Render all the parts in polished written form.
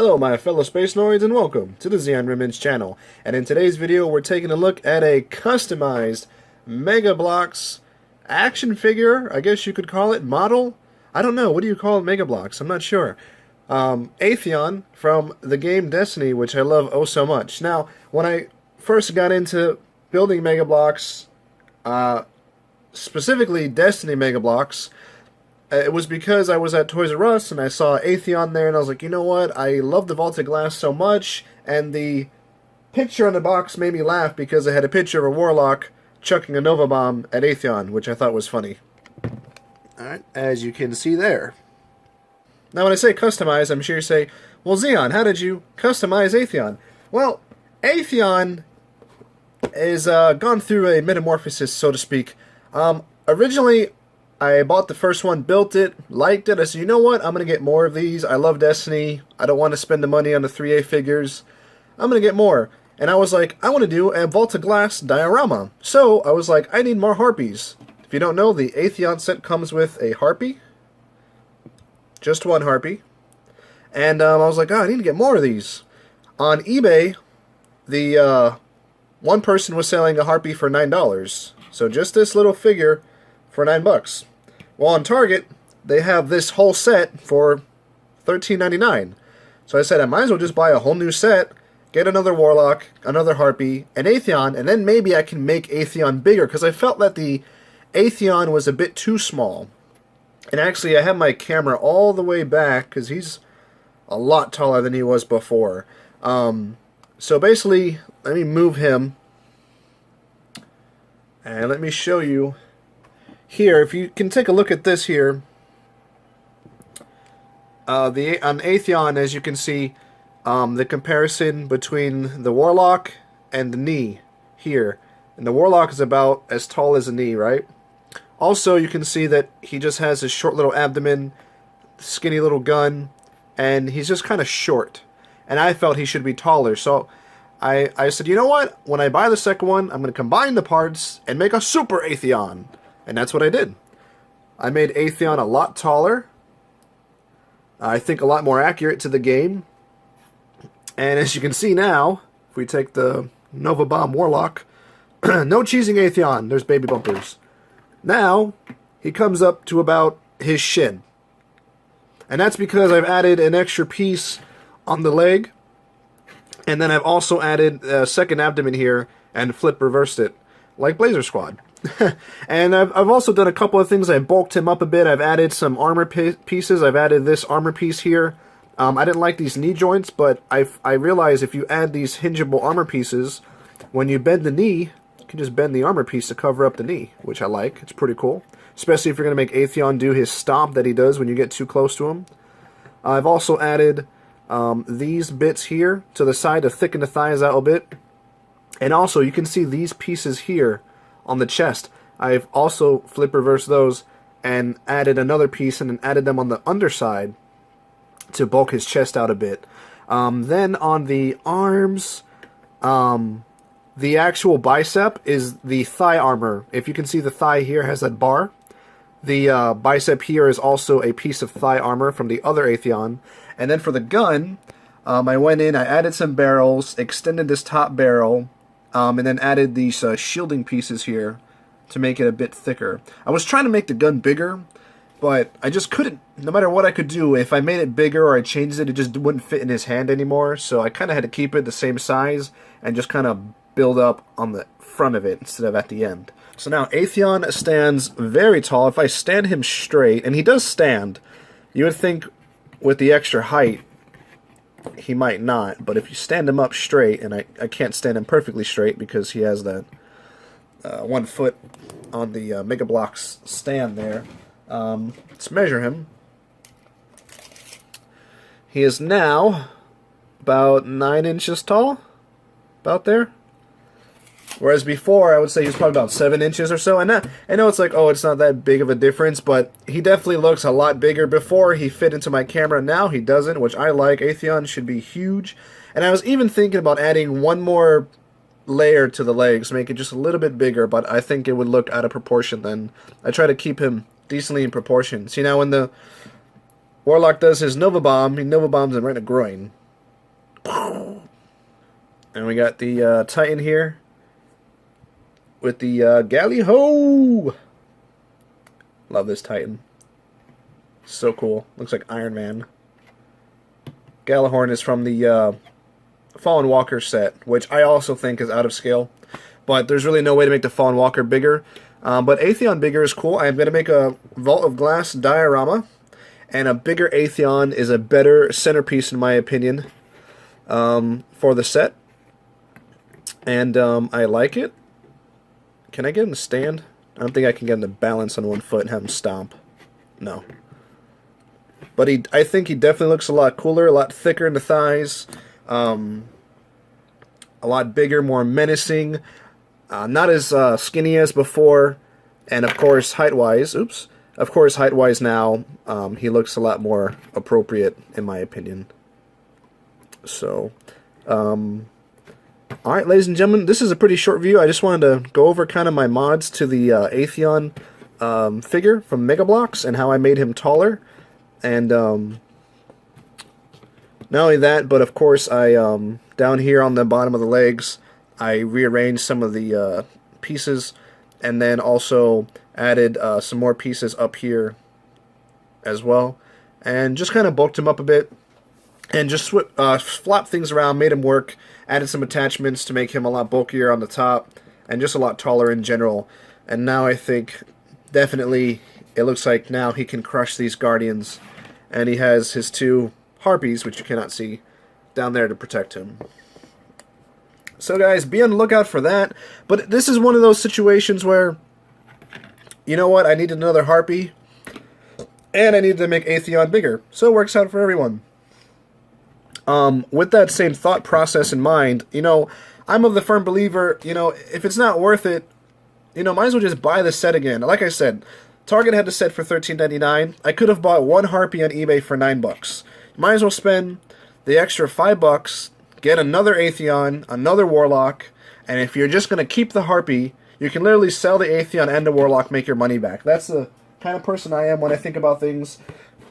Hello my fellow Space Noids and welcome to the Xeon Remnants channel. And in today's video we're taking a look at a customized Mega Bloks action figure, I guess you could call it, model? I don't know, what do you call Mega Bloks? I'm not sure. Atheon from the game Destiny, which I love oh so much. Now, when I first got into building Mega Bloks, specifically Destiny Mega Bloks, it was because I was at Toys R Us and I saw Atheon there and I was like, you know what, I love the Vaulted Glass so much, and the picture on the box made me laugh because it had a picture of a Warlock chucking a Nova Bomb at Atheon, which I thought was funny. Alright, as you can see there. Now when I say customize, I'm sure you say, well Xeon, how did you customize Atheon? Well, Atheon is gone through a metamorphosis, so to speak. Originally, I bought the first one, built it, liked it. I said, you know what? I'm going to get more of these. I love Destiny. I don't want to spend the money on the 3A figures. I'm going to get more. And I was like, I want to do a Vaulted Glass diorama. So I was like, I need more Harpies. If you don't know, the Atheon set comes with a Harpy. Just one Harpy. And I was like, oh, I need to get more of these. On eBay, the one person was selling a Harpy for $9. So just this little figure for $9. Well, on Target, they have this whole set for $13.99. So I said, I might as well just buy a whole new set, get another Warlock, another Harpy, an Atheon, and then maybe I can make Atheon bigger, because I felt that the Atheon was a bit too small. And actually, I have my camera all the way back, because he's a lot taller than he was before. So basically, let me move him, and let me show you. Here, if you can take a look at this here, on Atheon, as you can see, the comparison between the Warlock and the knee here. And the Warlock is about as tall as a knee, right? Also, you can see that he just has his short little abdomen, skinny little gun, and he's just kind of short. And I felt he should be taller, so I said, you know what? When I buy the second one, I'm going to combine the parts and make a Super Atheon. And that's what I did. I made Atheon a lot taller. I think a lot more accurate to the game. And as you can see now, if we take the Nova Bomb Warlock, no cheesing Atheon, there's baby bumpers. Now, he comes up to about his shin. And that's because I've added an extra piece on the leg. And then I've also added a second abdomen here and flip reversed it, like Blazer Squad. And I've also done a couple of things. I bulked him up a bit. I've added some armor pieces. I've added this armor piece here. I didn't like these knee joints, but I realized if you add these hingeable armor pieces, when you bend the knee, you can just bend the armor piece to cover up the knee, which I like. It's pretty cool. Especially if you're going to make Atheon do his stomp that he does when you get too close to him. I've also added these bits here to the side to thicken the thighs out a bit. And also, you can see these pieces here on the chest. I've also flip reversed those and added another piece and then added them on the underside to bulk his chest out a bit. Then on the arms, the actual bicep is the thigh armor. If you can see, the thigh here has that bar. The bicep here is also a piece of thigh armor from the other Atheon. And then for the gun, I went in, I added some barrels, extended this top barrel, and then added these shielding pieces here to make it a bit thicker. I was trying to make the gun bigger, but I just couldn't. No matter what I could do, if I made it bigger or I changed it, it just wouldn't fit in his hand anymore. So I kind of had to keep it the same size and just kind of build up on the front of it instead of at the end. So now Atheon stands very tall. If I stand him straight, and he does stand, you would think with the extra height, he might not, but if you stand him up straight, and I can't stand him perfectly straight because he has that 1 foot on the Mega Bloks stand there. Let's measure him. He is now about 9 inches tall, about there. Whereas before, I would say he was probably about 7 inches or so. And I know it's like, oh, it's not that big of a difference, but he definitely looks a lot bigger. Before, he fit into my camera. Now he doesn't, which I like. Atheon should be huge. And I was even thinking about adding one more layer to the legs, make it just a little bit bigger, but I think it would look out of proportion then. I try to keep him decently in proportion. See, now when the Warlock does his Nova Bomb, he Nova Bombs him right in the groin. And we got the Titan here with the Galley Ho. Love this Titan. So cool. Looks like Iron Man. Galahorn is from the Fallen Walker set, which I also think is out of scale. But there's really no way to make the Fallen Walker bigger. But Atheon bigger is cool. I'm going to make a Vault of Glass diorama. And a bigger Atheon is a better centerpiece, in my opinion, for the set. And I like it. Can I get him to stand? I don't think I can get him to balance on one foot and have him stomp. No. But I think he definitely looks a lot cooler, a lot thicker in the thighs. A lot bigger, more menacing. Not as skinny as before. And of course, height-wise, of course, height-wise now, he looks a lot more appropriate, in my opinion. So, alright, ladies and gentlemen, this is a pretty short video. I just wanted to go over kind of my mods to the Atheon figure from Mega Bloks and how I made him taller. And not only that, but of course, I down here on the bottom of the legs, I rearranged some of the pieces, and then also added some more pieces up here as well, and just kind of bulked him up a bit, and just flopped things around, made him work, added some attachments to make him a lot bulkier on the top, and just a lot taller in general. And now I think definitely it looks like now he can crush these Guardians, and he has his two Harpies, which you cannot see, down there to protect him. So guys, be on the lookout for that. But this is one of those situations where, you know what, I need another Harpy, and I need to make Atheon bigger, so it works out for everyone. With that same thought process in mind, you know, I'm of the firm believer, you know, if it's not worth it, you know, might as well just buy the set again. Like I said, Target had the set for $13.99. I could have bought one Harpy on eBay for $9. Might as well spend the extra $5, get another Atheon, another Warlock, and if you're just going to keep the Harpy, you can literally sell the Atheon and the Warlock, make your money back. That's the kind of person I am when I think about things.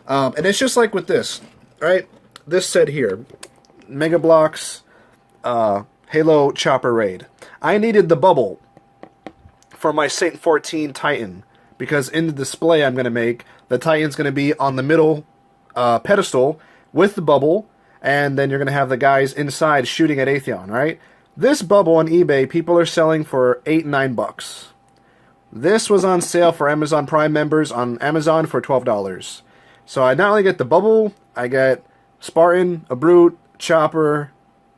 And it's just like with this, right? This set here, Mega Bloks Halo Chopper Raid. I needed the bubble for my Saint 14 Titan, because in the display I'm going to make, the Titan's going to be on the middle pedestal with the bubble, and then you're going to have the guys inside shooting at Atheon, right? This bubble on eBay, people are selling for $8, $9. This was on sale for Amazon Prime members on Amazon for $12. So I not only get the bubble, I get Spartan, a Brute, Chopper,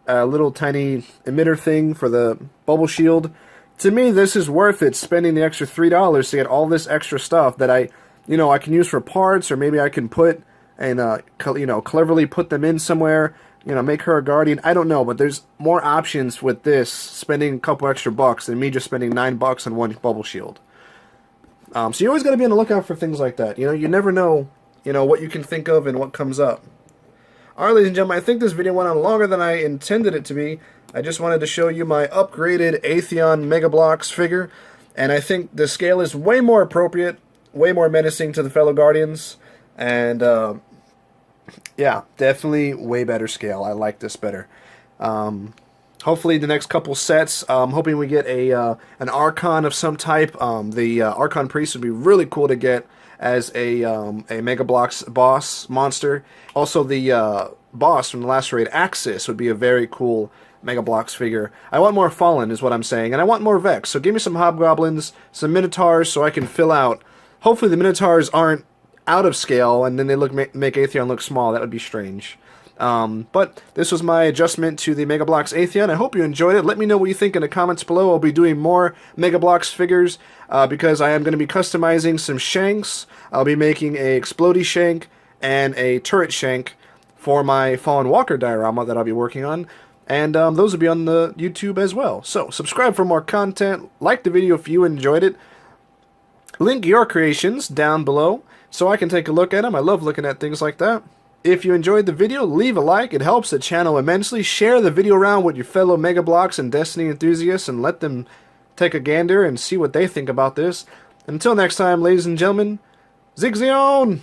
a little tiny emitter thing for the bubble shield. To me, this is worth it, spending the extra $3 to get all this extra stuff that I can use for parts, or maybe I can put and cleverly put them in somewhere, make her a guardian. I don't know, but there's more options with this, spending a couple extra bucks, than me just spending $9 on one bubble shield. So you always got to be on the lookout for things like that. You never know, what you can think of and what comes up. Alright, ladies and gentlemen, I think this video went on longer than I intended it to be. I just wanted to show you my upgraded Atheon Mega Bloks figure, and I think the scale is way more appropriate, way more menacing to the fellow Guardians, and yeah, definitely way better scale. I like this better. Hopefully the next couple sets, I'm hoping we get an Archon of some type. The Archon Priest would be really cool to get as a Mega Bloks boss monster. Also, the boss from the last raid, Axis, would be a very cool Mega Bloks figure. I want more Fallen, is what I'm saying, and I want more Vex. So give me some Hobgoblins, some Minotaurs, so I can fill out. Hopefully the Minotaurs aren't out of scale, and then they make Atheon look small. That would be strange. But this was my adjustment to the Mega Bloks Atheon. I hope you enjoyed it. Let me know what you think in the comments below. I'll be doing more Mega Bloks figures because I am going to be customizing some shanks. I'll be making a Explodey shank and a turret shank for my Fallen Walker diorama that I'll be working on. And those will be on the YouTube as well. So subscribe for more content. Like the video if you enjoyed it. Link your creations down below so I can take a look at them. I love looking at things like that. If you enjoyed the video, leave a like. It helps the channel immensely. Share the video around with your fellow Mega Bloks and Destiny enthusiasts and let them take a gander and see what they think about this. Until next time, ladies and gentlemen, Zigzion!